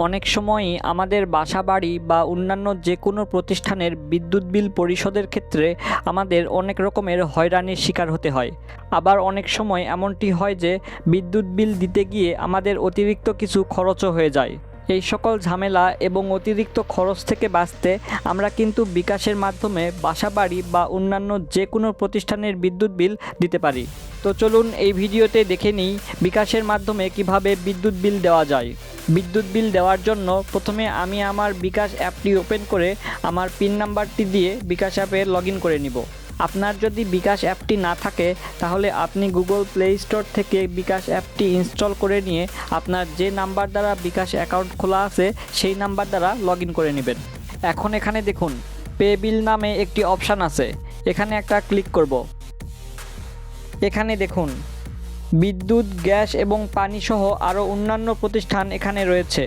অনেক সময়ই আমাদের বাসাবাড়ি বা অন্যান্য যে কোনো প্রতিষ্ঠানের বিদ্যুৎ বিল পরিশোধের ক্ষেত্রে আমাদের অনেক রকমের হয়রানির শিকার হতে হয়। আবার অনেক সময় এমনটি হয় যে বিদ্যুৎ বিল দিতে গিয়ে আমাদের অতিরিক্ত কিছু খরচও হয়ে যায়। এই সকল ঝামেলা এবং অতিরিক্ত খরচ থেকে বাঁচতে আমরা কিন্তু বিকাশের মাধ্যমে বাসাবাড়ি বা অন্যান্য যে কোনো প্রতিষ্ঠানের বিদ্যুৎ বিল দিতে পারি। তো চলুন এই ভিডিওতে দেখে নিই বিকাশের মাধ্যমে কিভাবে বিদ্যুৎ বিল দেওয়া যায়। বিদ্যুৎ বিল দেওয়ার জন্য প্রথমে আমি আমার বিকাশ অ্যাপটি ওপেন করে আমার পিন নাম্বারটি দিয়ে বিকাশ অ্যাপে লগ ইন করে নিব। আপনার যদি বিকাশ অ্যাপটি না থাকে তাহলে আপনি গুগল প্লে স্টোর থেকে বিকাশ অ্যাপটি ইনস্টল করে নিয়ে আপনার যে নাম্বার দ্বারা বিকাশ অ্যাকাউন্ট খোলা আছে সেই নাম্বার দ্বারা লগ ইন করে নেবেন। এখন এখানে দেখুন পে বিল নামে একটি অপশান আছে, এখানে একটা ক্লিক করব। এখানে দেখুন বিদ্যুৎ, গ্যাস এবং পানি সহ আরও অন্যান্য প্রতিষ্ঠান এখানে রয়েছে।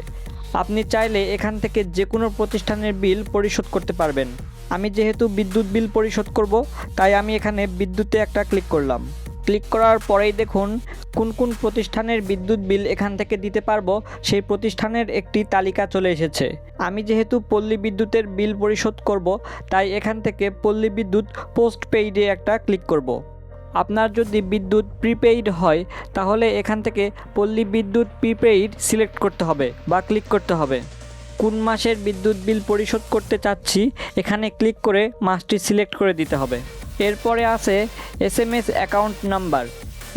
আপনি চাইলে এখান থেকে যে কোনো প্রতিষ্ঠানের বিল পরিশোধ করতে পারবেন। আমি যেহেতু বিদ্যুৎ বিল পরিশোধ করব তাই আমি এখানে বিদ্যুতে একটা ক্লিক করলাম। ক্লিক করার পরেই দেখুন কোন কোন প্রতিষ্ঠানের বিদ্যুৎ বিল এখান থেকে দিতে পারবো সেই প্রতিষ্ঠানের একটি তালিকা চলে এসেছে। আমি যেহেতু পল্লী বিদ্যুতের বিল পরিশোধ করব তাই এখান থেকে পল্লী বিদ্যুৎ পোস্ট পেইডে একটা ক্লিক করব। আপনার যদি বিদ্যুৎ প্রিপেইড হয় তাহলে এখান থেকে পল্লী বিদ্যুৎ প্রিপেইড সিলেক্ট করতে হবে বা ক্লিক করতে হবে। কোন মাসের বিদ্যুৎ বিল পরিশোধ করতে চাচ্ছি এখানে ক্লিক করে মাসটি সিলেক্ট করে দিতে হবে। এরপরে আছে SMS অ্যাকাউন্ট নাম্বার।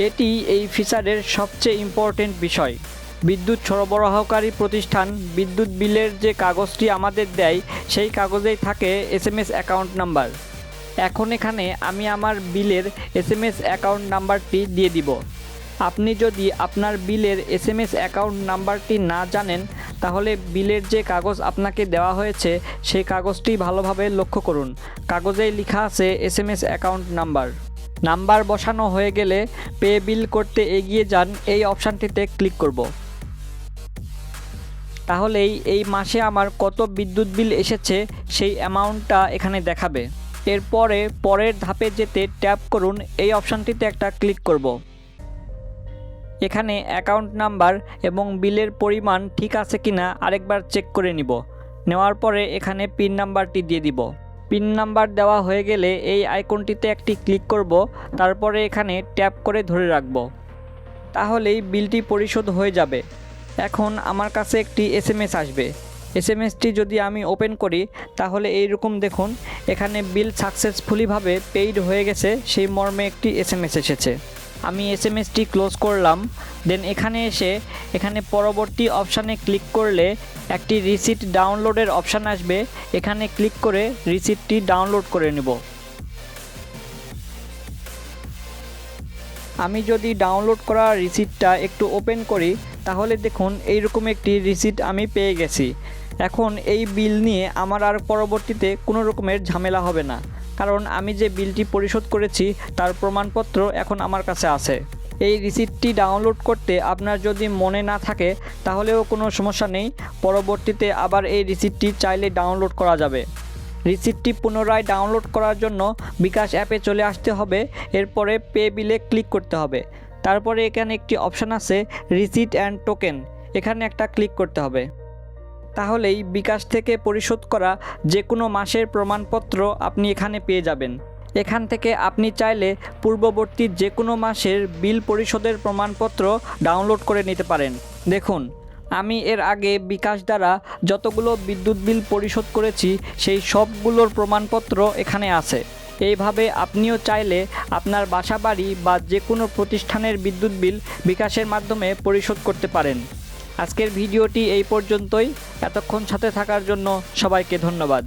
এটি এই ফিচারের সবচেয়ে ইম্পর্টেন্ট বিষয়। বিদ্যুৎ সরবরাহকারী প্রতিষ্ঠান বিদ্যুৎ বিলের যে কাগজটি আমাদের দেয় সেই কাগজেই থাকে SMS অ্যাকাউন্ট নাম্বার। এখন এখানে আমি আমার বিলের SMS অ্যাকাউন্ট নাম্বারটি দিয়ে দিব। আপনি যদি আপনার বিলের SMS অ্যাকাউন্ট নাম্বারটি না জানেন তাহলে বিলের যে কাগজ আপনাকে দেওয়া হয়েছে সেই কাগজটি ভালোভাবে লক্ষ্য করুন। কাগজেই লেখা আছে SMS অ্যাকাউন্ট নাম্বার বসানো হয়ে গেলে পে বিল করতে এগিয়ে যান এই অপশানটিতে ক্লিক করব। তাহলেই এই মাসে আমার কত বিদ্যুৎ বিল এসেছে সেই অ্যামাউন্টটা এখানে দেখাবে। এরপরে পরের ধাপে যেতে ট্যাপ করুন, এই অপশানটিতে একটা ক্লিক করব। এখানে অ্যাকাউন্ট নাম্বার এবং বিলের পরিমাণ ঠিক আছে কিনা আরেকবার চেক করে নিব। নেওয়ার পরে এখানে পিন নাম্বারটি দিয়ে দিব। পিন নাম্বার দেওয়া হয়ে গেলে এই আইকনটিতে একটি ক্লিক করব, তারপরে এখানে ট্যাপ করে ধরে রাখব। তাহলেই বিলটি পরিশোধ হয়ে যাবে। এখন আমার কাছে একটি SMS আসবে। SMSটি যদি আমি ওপেন করি তাহলে এইরকম দেখুন এখানে বিল সাকসেসফুলিভাবে পেইড হয়ে গেছে সেই মর্মে একটি SMS এসেছে। আমি SMSটি ক্লোজ করলাম। দেন এখানে এসে এখানে পরবর্তী অপশানে ক্লিক করলে একটি রিসিট ডাউনলোডের অপশান আসবে। এখানে ক্লিক করে রিসিটটি ডাউনলোড করে নেব। আমি যদি ডাউনলোড করা রিসিটটা একটু ওপেন করি তাহলে দেখুন এইরকম একটি রিসিট আমি পেয়ে গেছি। এখন এই বিল নিয়ে আমার আর পরবর্তীতে কোনো রকমের ঝামেলা হবে না, কারণ আমি যে বিলটি পরিশোধ করেছি তার প্রমাণপত্র এখন আমার কাছে আছে। এই রিসিটটি ডাউনলোড করতে আপনার যদি মনে না থাকে তাহলেও কোনো সমস্যা নেই, পরবর্তীতে আবার এই রিসিটটি চাইলে ডাউনলোড করা যাবে। রিসিটটি পুনরায় ডাউনলোড করার জন্য বিকাশ অ্যাপে চলে আসতে হবে। এরপরে পে বিলে ক্লিক করতে হবে। তারপরে এখানে একটি অপশান আছে রিসিট অ্যান্ড টোকেন, এখানে একটা ক্লিক করতে হবে। তাহলেই বিকাশ থেকে পরিশোধ করা যে কোনো মাসের প্রমাণপত্র আপনি এখানে পেয়ে যাবেন। এখান থেকে আপনি চাইলে পূর্ববর্তী যে কোনো মাসের বিল পরিশোধের প্রমাণপত্র ডাউনলোড করে নিতে পারেন। দেখুন আমি এর আগে বিকাশ দ্বারা যতগুলো বিদ্যুৎ বিল পরিশোধ করেছি সেই সবগুলোর প্রমাণপত্র এখানে আছে। এইভাবে আপনিও চাইলে আপনার বাসাবাড়ি বা যে কোনো প্রতিষ্ঠানের বিদ্যুৎ বিল বিকাশের মাধ্যমে পরিশোধ করতে পারেন। আজকের ভিডিওটি এই পর্যন্তই। এতক্ষণ সাথে থাকার জন্য সবাইকে ধন্যবাদ।